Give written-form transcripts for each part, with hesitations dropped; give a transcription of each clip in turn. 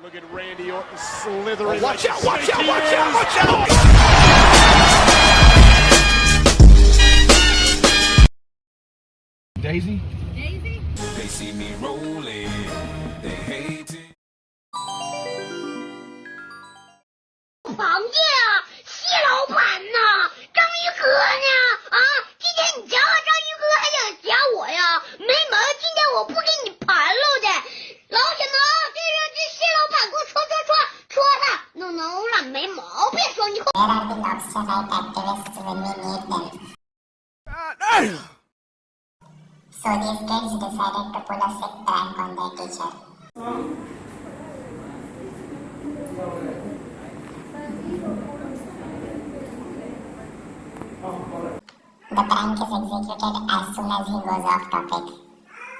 Look at Randy Orton slithering. Watch out, watch out, watch out, watch out! Daisy? Daisy? They see me rolling, they hate it. 房见啊，谢老板呐，章鱼哥呢？啊，今天你加章鱼哥还想加我呀？没门！今天我不给你盘喽的。老铁们啊，这让这谢老板给我戳他，能让没毛病，说你。There are the lobster right activists when we need them. So these kids decided to pull a sick prank on their teacher. The prank is executed as soon as he goes off topic.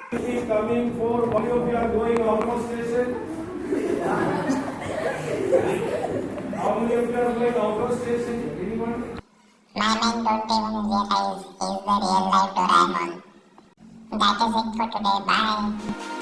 Coming for one of you are going out of station. How many of you are going out of station? Anyone? My men don't even realize he's the real life Doraemon. That is it for today. Bye.